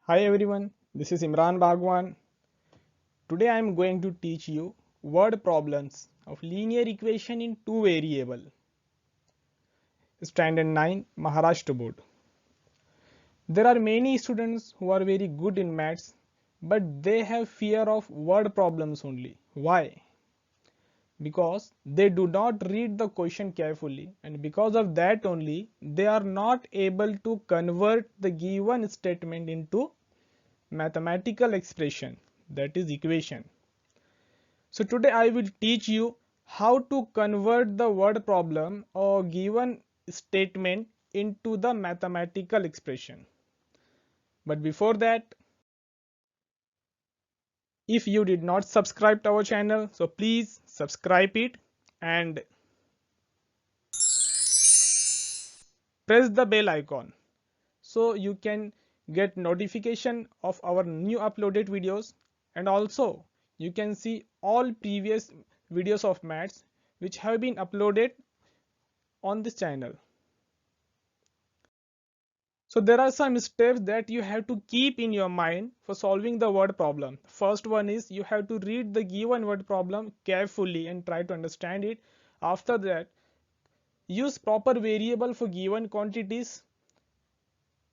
Hi everyone, this is Imran Bhagwan. Today I am going to teach you word problems of linear equation in two variable. Standard 9 Maharashtra board. There are many students who are very good in maths but they have fear of word problems only. Why? Because they do not read the question carefully, and because of that only they are not able to convert the given statement into mathematical expression, that is equation. So today I will teach you how to convert the word problem or given statement into the mathematical expression. But before that, if you did not subscribe to our channel, so please subscribe it and press the bell icon so you can get notification of our new uploaded videos, and also you can see all previous videos of maths which have been uploaded on this channel. So there are some steps that you have to keep in your mind for solving the word problem. First one is you have to read the given word problem carefully and try to understand it. After that, use proper variable for given quantities.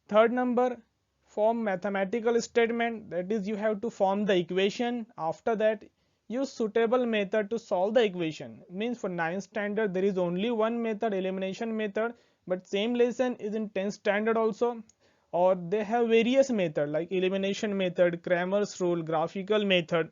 Third number, form mathematical statement, that is you have to form the equation. After that, use suitable method to solve the equation. Means for 9th standard there is only one method, elimination method, but same lesson is in 10th standard also, or they have various method like elimination method, Cramer's rule, graphical method,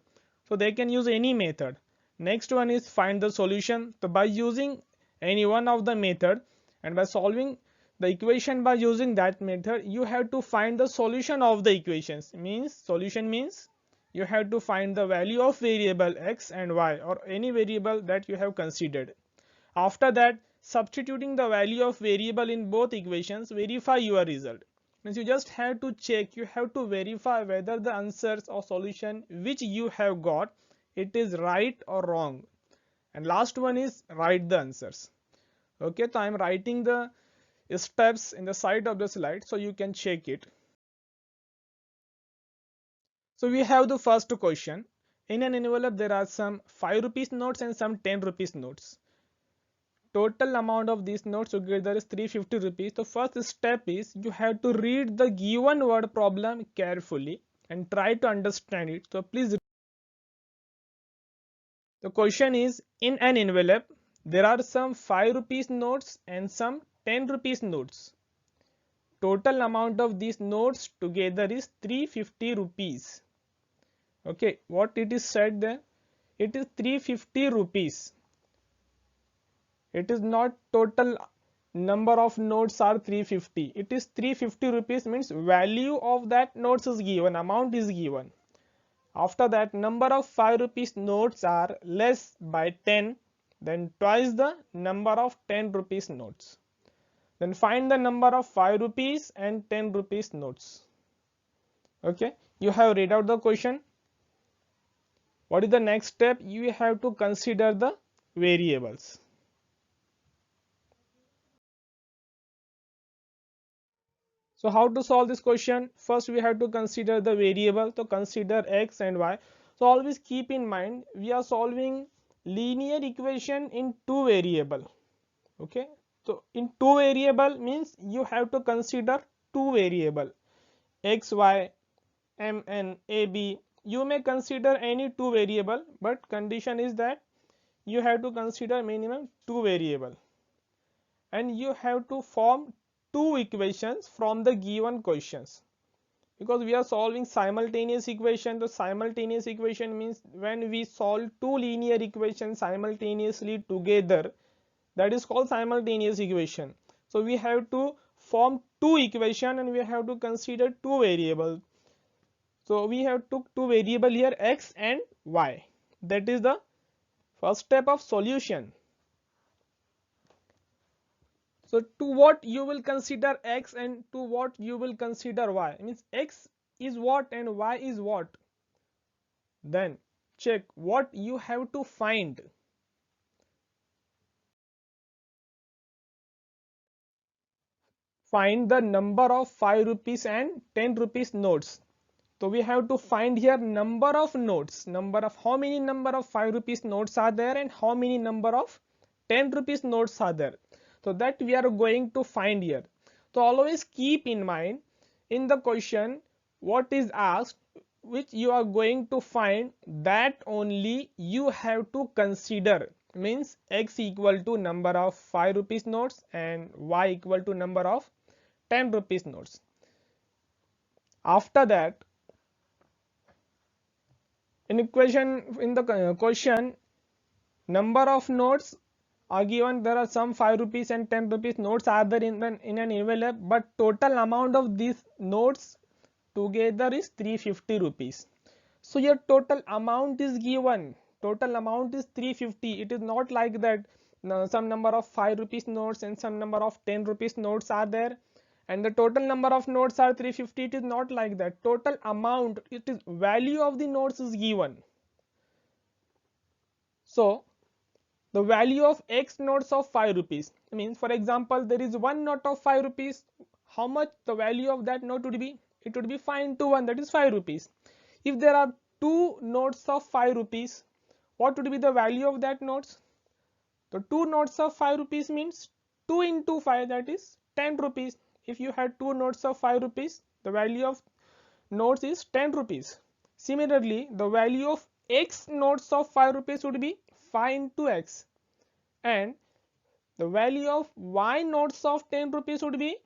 so they can use any method. Next one is find the solution. So by using any one of the method and by solving the equation by using that method, you have to find the solution of the equations. Means solution means you have to find the value of variable x and y or any variable that you have considered. After that, substituting the value of variable in both equations, verify your result. Means you just have to check, you have to verify whether the answers or solution which you have got, it is right or wrong. And last one is write the answers. Okay, so I am writing the steps in the side of the slide so you can check it. So we have the first question. In an envelope there are some 5 rupees notes and some 10 rupees notes. Total amount of these notes together is 350 rupees. The first step is you have to read the given word problem carefully and try to understand it. So please, the question is, in an envelope there are some 5 rupees notes and some 10 rupees notes. Total amount of these notes together is 350 rupees. Okay, what it is said there? It is 350 rupees. It is not total number of notes are 350. It is 350 rupees, means value of that notes is given, amount is given. After that, number of 5 rupees notes are less by 10, then twice the number of 10 rupees notes. Then find the number of 5 rupees and 10 rupees notes. Okay, you have read out the question. What is the next step? You have to consider the variables. So how to solve this question? First we have to consider the variable. So consider x and y. So always keep in mind we are solving linear equation in two variable. Okay, so in two variable means you have to consider two variable, x, y, m, n, a, b. You may consider any two variable, but condition is that you have to consider minimum two variable, and you have to form two equations from the given questions. Because we are solving simultaneous equation, the simultaneous equation means when we solve two linear equations simultaneously together, that is called simultaneous equation. So we have to form two equation and we have to consider two variables. So we have took two variable here, x and y. That is the first step of solution. So to what you will consider x and to what you will consider y, it means x is what and y is what. Then check what you have to find. Find the number of 5 rupees and 10 rupees notes. So we have to find here number of notes, number of how many number of 5 rupees notes are there and how many number of 10 rupees notes are there. So that we are going to find here. So always keep in mind in the question what is asked, which you are going to find, that only you have to consider. Means x equal to number of 5 rupees notes and y equal to number of 10 rupees notes. After that, in the question, number of notes are given. There are some 5 rupees and 10 rupees notes are there in an envelope, but total amount of these notes together is 350 rupees. So your total amount is given, total amount is 350. It is not like that some number of 5 rupees notes and some number of 10 rupees notes are there and the total number of notes are 350. It is not like that. Total amount, it is value of the notes is given. So the value of x notes of 5 rupees means, for example, there is one note of 5 rupees. How much the value of that note would be? It would be 5 into 1, that is 5 rupees. If there are two notes of 5 rupees, what would be the value of that notes? The two notes of 5 rupees means 2 into 5, that is 10 rupees. If you had two notes of 5 rupees, the value of notes is 10 rupees. Similarly, the value of x notes of 5 rupees would be 5 into x, and the value of y notes of 10 rupees would be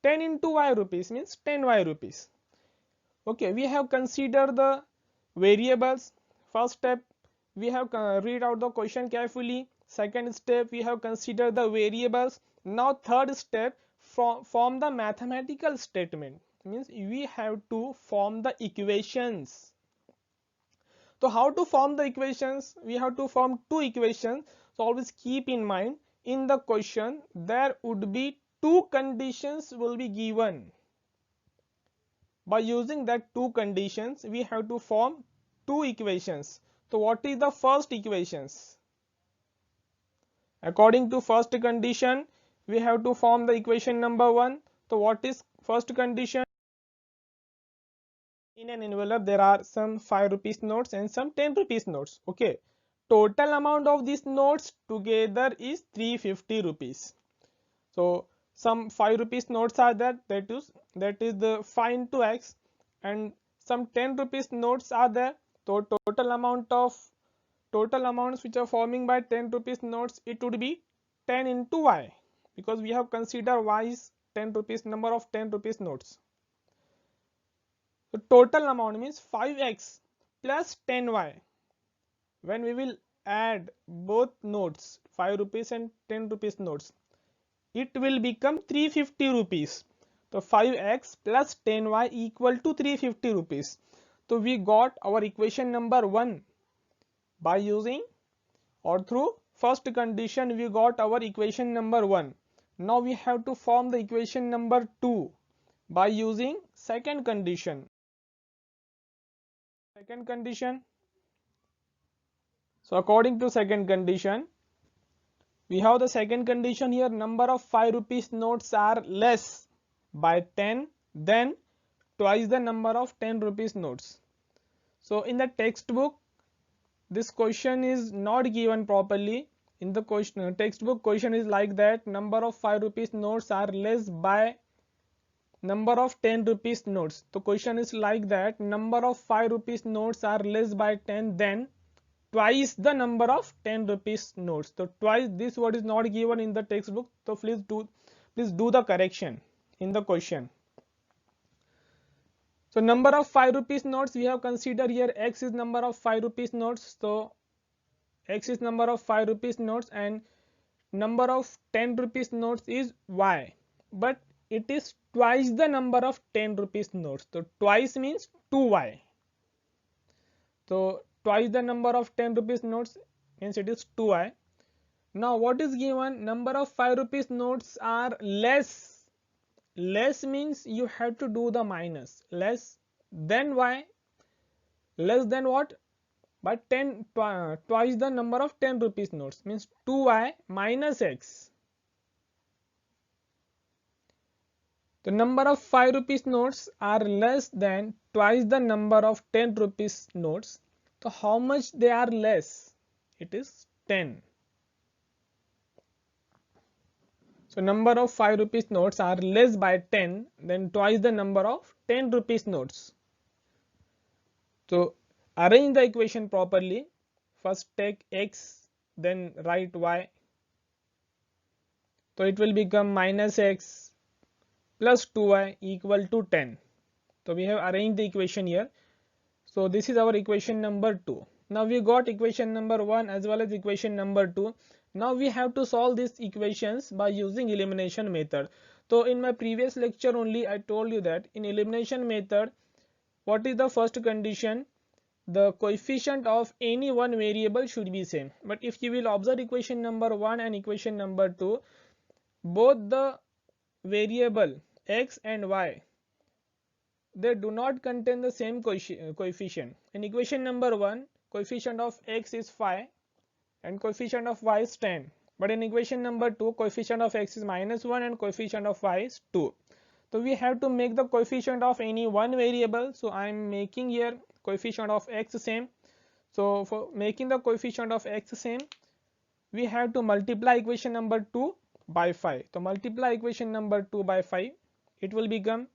10 into y rupees, means 10y rupees. Okay, we have considered the variables. First step, we have read out the question carefully. Second step, we have considered the variables. Now third step, form the mathematical statement, means we have to form the equations. So how to form the equations? We have to form two equations. So always keep in mind, in the question there would be two conditions will be given. By using that two conditions, we have to form two equations. So what is the first equations? According to first condition, we have to form the equation number 1. So what is first condition? In an envelope there are some 5 rupees notes and some 10 rupees notes. Okay, total amount of these notes together is 350 rupees. So some 5 rupees notes are there, that is the 5 into x, and some 10 rupees notes are there. So total amounts which are forming by 10 rupees notes, it would be 10 into y, because we have considered y is 10 rupees, number of 10 rupees notes. So total amount means 5x plus 10y. When we will add both notes, 5 rupees and 10 rupees notes, it will become 350 rupees. So 5x plus 10y equal to 350 rupees. So we got our equation number 1 by using, or through first condition we got our equation number 1. Now we have to form the equation number 2 by using second condition. So according to second condition, we have the second condition here, number of 5 rupees notes are less by 10 than twice the number of 10 rupees notes. So in the textbook this question is not given properly. In the question textbook question is like that, number of 5 rupees notes are less by number of 10 rupees notes. The question is like that, number of 5 rupees notes are less by 10 than twice the number of 10 rupees notes. So twice, this word is not given in the textbook, so please do the correction in the question. So number of 5 rupees notes, we have considered here x is number of 5 rupees notes. So x is number of 5 rupees notes and number of 10 rupees notes is y, but it is twice the number of 10 rupees notes. So twice means 2y. So twice the number of 10 rupees notes means it is 2y. Now what is given? Number of 5 rupees notes are less. Less means you have to do the minus. Less than y. Less than what? By 10, twice the number of 10 rupees notes means 2y minus x. The number of 5 rupees notes are less than twice the number of 10 rupees notes. So how much they are less? It is 10. So number of 5 rupees notes are less by 10 than twice the number of 10 rupees notes. So arrange the equation properly. First take x, then write y. So it will become minus x plus 2y equal to 10. So we have arranged the equation here. So this is our equation number 2. Now we got equation number 1 as well as equation number 2. Now we have to solve these equations by using elimination method. So in my previous lecture only I told you that in elimination method, what is the first condition? The coefficient of any one variable should be same. But if you will observe equation number 1 and equation number 2, both the variable x and y, they do not contain the same coefficient. In equation number 1, coefficient of x is 5 and coefficient of y is 10. But in equation number 2, coefficient of x is minus 1 and coefficient of y is 2. So we have to make the coefficient of any one variable. So I am making here coefficient of x same. So for making the coefficient of x same, we have to multiply equation number 2 by 5. So multiply equation number 2 by 5. It will become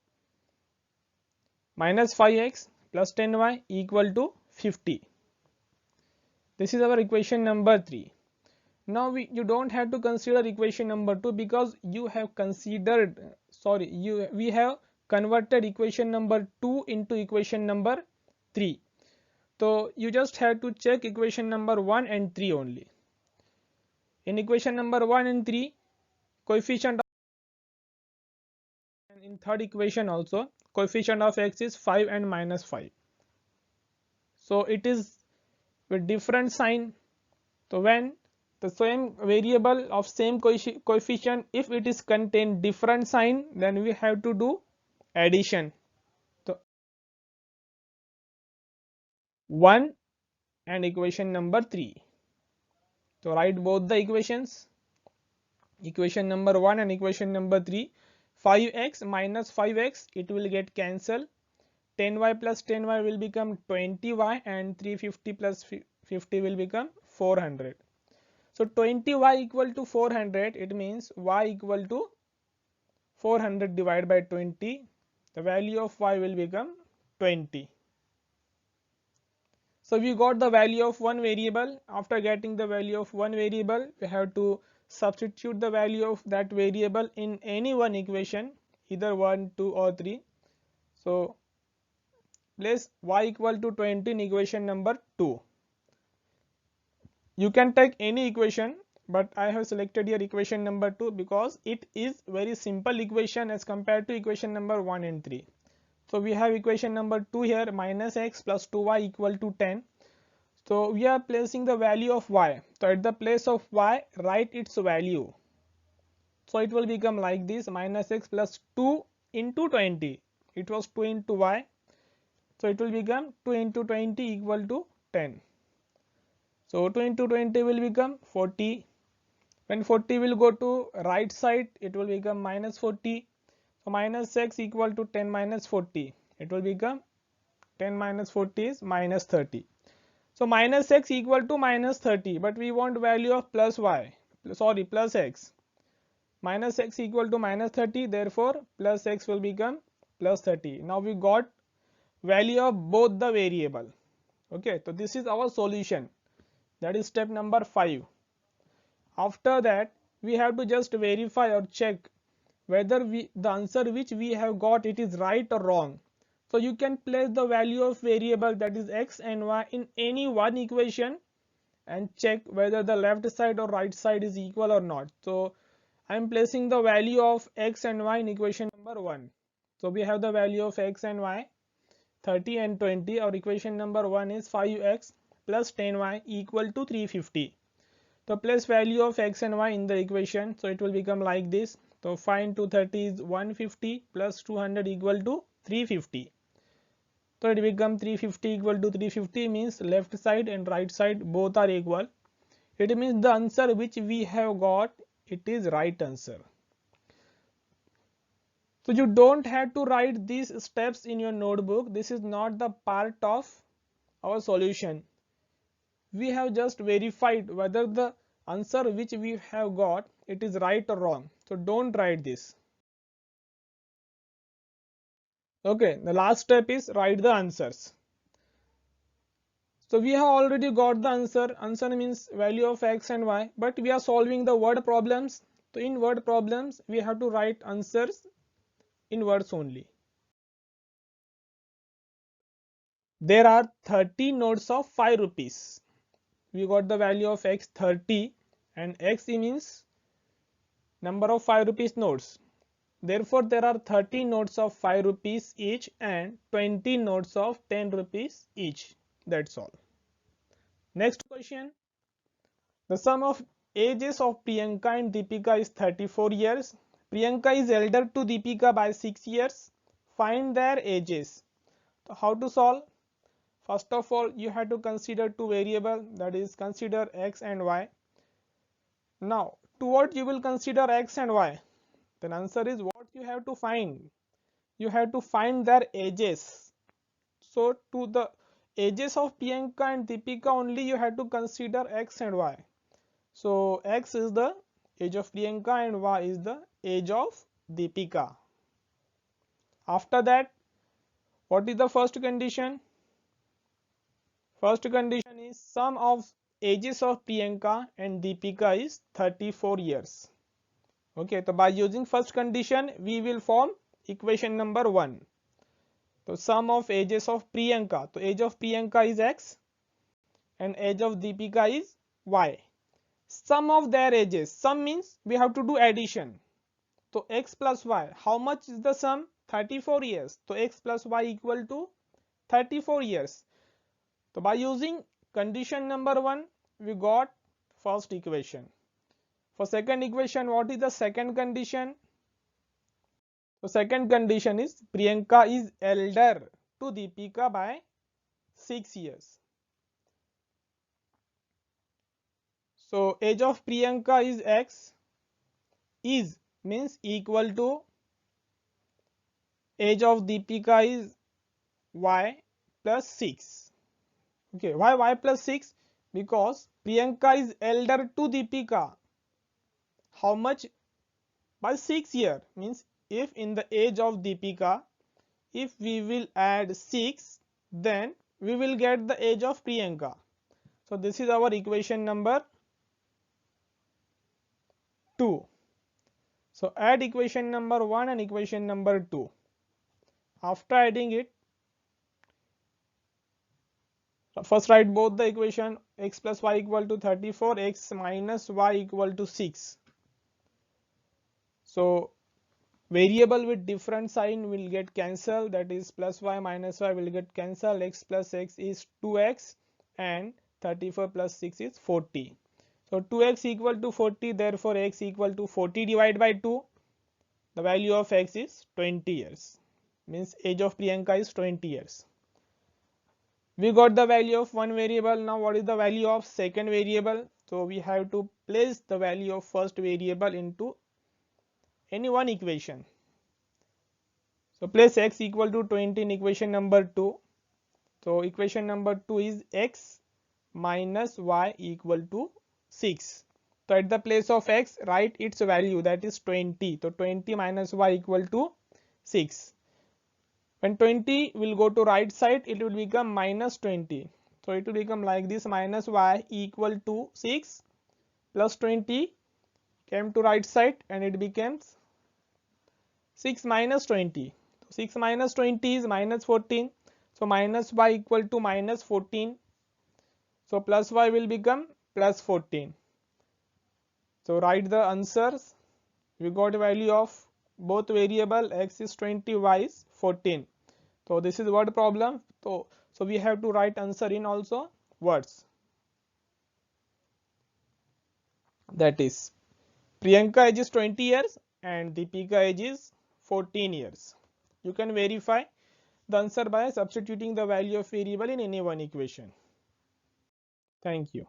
minus 5x plus 10y equal to 50. This is our equation number 3. Now you don't have to consider equation number 2 because you have considered, we have converted equation number 2 into equation number 3. So you just have to check equation number 1 and 3 only. In equation number 1 and 3, coefficient of, and in third equation also, coefficient of x is 5 and minus 5. So it is with different sign. So when the same variable of same coefficient, if it is contain different sign, then we have to do addition. So 1 and equation number 3. So write both the equations, equation number 1 and equation number 3. 5x minus 5x, it will get cancelled. 10y plus 10y will become 20y and 350 plus 50 will become 400. So 20y equal to 400, it means y equal to 400 divided by 20. The value of y will become 20. So we got the value of one variable. After getting the value of one variable, we have to substitute the value of that variable in any one equation, either 1, 2 or 3. So place y equal to 20 in equation number 2. You can take any equation, but I have selected here equation number 2 because it is very simple equation as compared to equation number 1 and 3. So we have equation number 2 here, minus x plus 2y equal to 10. So we are placing the value of y. So at the place of y, write its value. So it will become like this, minus x plus 2 into 20. It was 2 into y. So it will become 2 into 20 equal to 10. So 2 into 20 will become 40. When 40 will go to right side, it will become minus 40. So minus x equal to 10 minus 40. It will become 10 minus 40 is minus 30. So minus x equal to minus 30, but we want value of plus x. Minus x equal to minus 30, therefore plus x will become plus 30. Now we got value of both the variable. Okay, so this is our solution. That is step number 5. After that, we have to just verify or check whether the answer which we have got, it is right or wrong. So you can place the value of variable, that is x and y, in any one equation and check whether the left side or right side is equal or not. So I am placing the value of x and y in equation number 1. So we have the value of x and y 30 and 20. Our equation number 1 is 5x plus 10y equal to 350. So place value of x and y in the equation. So it will become like this. So 5 into 30 is 150 plus 200 equal to 350. So it becomes 350 equal to 350, means left side and right side both are equal. It means the answer which we have got, it is right answer. So you don't have to write these steps in your notebook. This is not the part of our solution. We have just verified whether the answer which we have got it is right or wrong. So don't write this. Okay, the last step is write the answers. So we have already got the answer. Answer means value of x and y, but we are solving the word problems. So in word problems we have to write answers in words only. There are 30 notes of 5 rupees. We got the value of x 30 and x means number of 5 rupees notes. Therefore, there are 30 notes of 5 rupees each and 20 notes of 10 rupees each. That's all. Next question. The sum of ages of Priyanka and Deepika is 34 years. Priyanka is elder to Deepika by 6 years. Find their ages. So how to solve? First of all, you have to consider two variables, that is consider x and y. Now, to what you will consider x and y? Then answer is what you have to find. You have to find their ages. So to the ages of Priyanka and Deepika only you have to consider x and y. So x is the age of Priyanka and y is the age of Deepika. After that, what is the first condition? First condition is sum of ages of Priyanka and Deepika is 34 years. Okay, so by using first condition we will form equation number 1. So sum of ages of Priyanka. So age of Priyanka is x and age of Deepika is y. Sum of their ages. Sum means we have to do addition. So x plus y. How much is the sum? 34 years. So x plus y equal to 34 years. So by using condition number 1 we got first equation. For second equation, what is the second condition? So second condition is Priyanka is elder to Deepika by 6 years. So age of Priyanka is x, is means equal to age of Deepika is y plus 6. Okay, why y plus 6? Because Priyanka is elder to Deepika. How much? By 6 years. Means if in the age of Deepika, if we will add 6, then we will get the age of Priyanka. So this is our equation number 2. So add equation number 1 and equation number 2. After adding it, first write both the equation. X plus y equal to 34, x minus y equal to 6. So variable with different sign will get cancelled, that is plus y minus y will get cancelled. X plus x is 2x and 34 plus 6 is 40. So 2x equal to 40, therefore x equal to 40 divided by 2. The value of x is 20 years. Means age of Priyanka is 20 years. We got the value of one variable. Now what is the value of second variable? So we have to place the value of first variable into any one equation. So place x equal to 20 in equation number 2. So equation number 2 is x minus y equal to 6. So at the place of x write its value, that is 20. So 20 minus y equal to 6. When 20 will go to right side, it will become minus 20. So it will become like this, minus y equal to 6 plus 20 came to right side and it becomes 6 minus 20. 6 minus 20 is minus 14. So minus y equal to minus 14. So plus y will become plus 14. So write the answers. We got value of both variable, x is 20, y is 14. So this is word problem. So we have to write answer in also words. That is Priyanka age is 20 years and Deepika age is 14 years. You can verify the answer by substituting the value of variable in any one equation. Thank you.